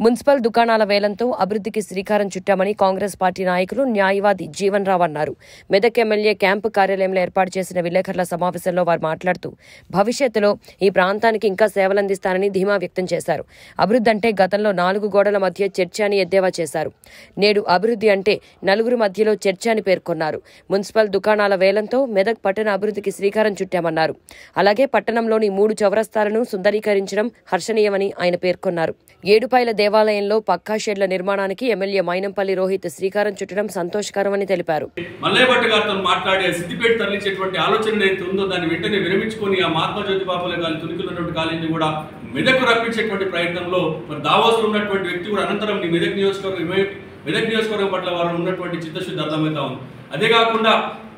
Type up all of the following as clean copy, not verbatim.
Municipal దుకాణాల వేలంతో అభివృద్ధికి శ్రీకారం చుట్టామని కాంగ్రెస్ పార్టీ నాయకులు న్యాయవాది జీవన్ రావు అన్నారు. మెదక్ ఎమ్మెల్యే క్యాంపు కార్యాలయంలో ఏర్పాటు చేసిన విలేకరుల సమావేశంలో వారు మాట్లాడుతూ భవిష్యత్తులో ఈ ప్రాంతానికి ఇంకా సేవలందిస్తానని ధీమా వ్యక్తం చేశారు. అభివృద్ధి అంటే గతంలో 4 గోడల మధ్య చర్చ అని ఎద్దేవా చేశారు. నేడు అభివృద్ధి అంటే నలుగురి మధ్యలో చర్చ అని పేర్కొన్నారు. మున్సిపల్ దుకాణాల వేలంతో మెదక్ పట్టణ అభివృద్ధికి శ్రీకారం చుట్టామన్నారు. అలాగే పట్టణంలోని 3 చౌరస్తాలను సుందరీకరించడం హర్షణీయమని ఆయన పేర్కొన్నారు. ఏడుపాయల దేవాలయంలో పక్కా షెడ్ల నిర్మాణానికి ఎమ్మెల్యే మైనంపల్లి రోహిత్ శ్రీకారం చుట్టడం సంతోషకరమని తెలిపారు. మల్లయ్యభట్ట గారితో మాట్లాడే సిద్దిపేట తరలించేటువంటి ఆలోచన ఏదైతే ఉందో దాన్ని వెంటనే విరమించుకొని ఆ మహాత్మా జ్యోతిబాపులే గారి తునికిలున్నటువంటి కాలేజీని కూడా మెదక్ రప్పించేటువంటి ప్రయత్నంలో మరి దావోస్లో ఉన్నటువంటి వ్యక్తి కూడా అనంతరం మెదక్ నియోజకవర్గం పట్ల వారు ఉన్నటువంటి చిత్తశుద్ధి అర్థమవుతా ఉంది. అదే కాకుండా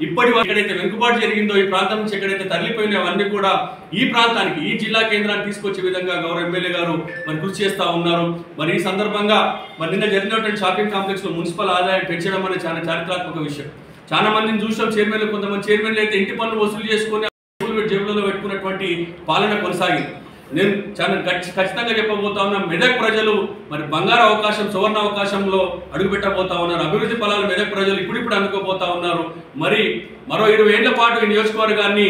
ఇప్పటి వరకు ఎక్కడైతే వెనుకబాటు జరిగిందో ఈ ప్రాంతం నుంచి ఎక్కడైతే తరలిపోయినాయో అవన్నీ కూడా ఈ ప్రాంతానికి ఈ జిల్లా కేంద్రాన్ని తీసుకొచ్చే విధంగా గౌరవ ఎమ్మెల్యే గారు మరి కృషి చేస్తూ ఉన్నారు. మరి ఈ సందర్భంగా మరి నిన్న జరిగినటువంటి షాపింగ్ కాంప్లెక్స్ లో మున్సిపల్ ఆదాయం పెంచడం అనేది చాలా చారిత్రాత్మక విషయం. చాలా మందిని చూసాం చైర్మన్లు, కొంతమంది చైర్మన్లు అయితే ఇంటి పన్ను వసూలు చేసుకుని జేబులలో పెట్టుకున్నటువంటి పాలన కొనసాగింది. నేను చాలా ఖచ్చితంగా చెప్పబోతా ఉన్నా, మెదక్ ప్రజలు మరి బంగారు అవకాశం, సువర్ణ అవకాశంలో అడుగుపెట్టబోతా ఉన్నారు. అభివృద్ధి ఫలాలు మెదక్ ప్రజలు ఇప్పుడిప్పుడు అందుకోబోతా ఉన్నారు. మరి మరో 20 ఏళ్ల పాటు ఈ నియోజకవర్గాన్ని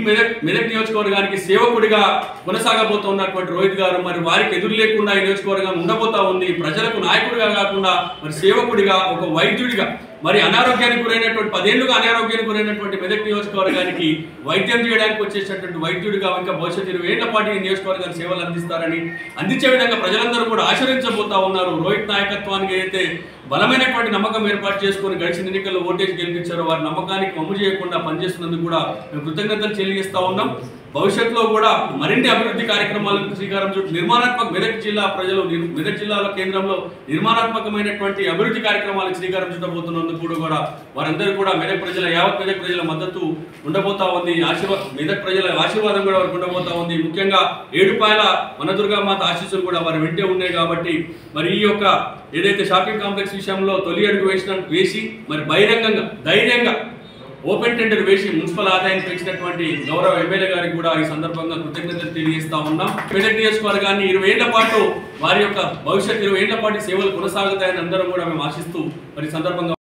మెదక్ నియోజకవర్గానికి సేవకుడిగా కొనసాగబోతూ ఉన్నటువంటి రోహిత్ గారు మరి వారికి ఎదురు లేకుండా ఈ నియోజకవర్గం ఉండబోతా ఉంది. ప్రజలకు నాయకుడిగా కాకుండా మరి సేవకుడిగా, ఒక వైద్యుడిగా, మరి అనారోగ్యానికి గురైనటువంటి 10 ఏళ్లుగా అనారోగ్యానికి గురైనటువంటి మెదక్ నియోజకవర్గానికి వైద్యం చేయడానికి వచ్చేటటువంటి వైద్యుడిగా ఇంకా భవిష్యత్తు 20 ఏళ్ల పాటు ఈ నియోజకవర్గానికి సేవలు అందించే విధంగా ప్రజలందరూ కూడా ఆచరించబోతా ఉన్నారు. రోహిత్ నాయకత్వానికి అయితే బలమైనటువంటి నమ్మకం ఏర్పాటు చేసుకుని గడిచిన ఎన్నికల్లో ఓటేసి గెలిపించారో వారి నమ్మకానికి వమ్ము చేయకుండా పనిచేస్తున్నందుకు కూడా మేము కృతజ్ఞతలు తెలియజేస్తా ఉన్నాం. భవిష్యత్తులో కూడా మరిన్ని అభివృద్ధి కార్యక్రమాలకు శ్రీకారం చుట్టూ మెదక్ జిల్లా ప్రజలు మెదక్ జిల్లాలో కేంద్రంలో నిర్మాణాత్మకమైనటువంటి అభివృద్ధి కార్యక్రమాలకు శ్రీకారం చుట్టబోతున్నందుకు కూడా వారందరూ కూడా యావత్ మెదక్ ప్రజల మద్దతు ఉండబోతా ఉంది. మెదక్ ప్రజల ఆశీర్వాదం కూడా వారికి ఉండబోతా ఉంది. ముఖ్యంగా ఏడుపాయల వనదుర్గామాత ఆశీస్సులు కూడా వారి వెంటే ఉన్నాయి. కాబట్టి మరి ఈ యొక్క ఏదైతే షాపింగ్ కాంప్లెక్స్ విషయంలో తొలి అడుగు వేసి మరి బహిరంగంగా ధైర్యంగా ఓపెన్ టెండర్ వేసి మున్సిపల్ ఆదాయాన్ని పెంచినటువంటి గౌరవ ఎమ్మెల్యే గారికి కూడా ఈ సందర్భంగా కృతజ్ఞతలు తెలియజేస్తా ఉన్నాం. మెదక్ నియోజకవర్గాన్ని 20 ఏళ్ల పాటు వారి యొక్క భవిష్యత్ 20 ఏళ్ల పాటు సేవలు కొనసాగుతాయని అందరం కూడా మేము ఆశిస్తూ మరి సందర్భంగా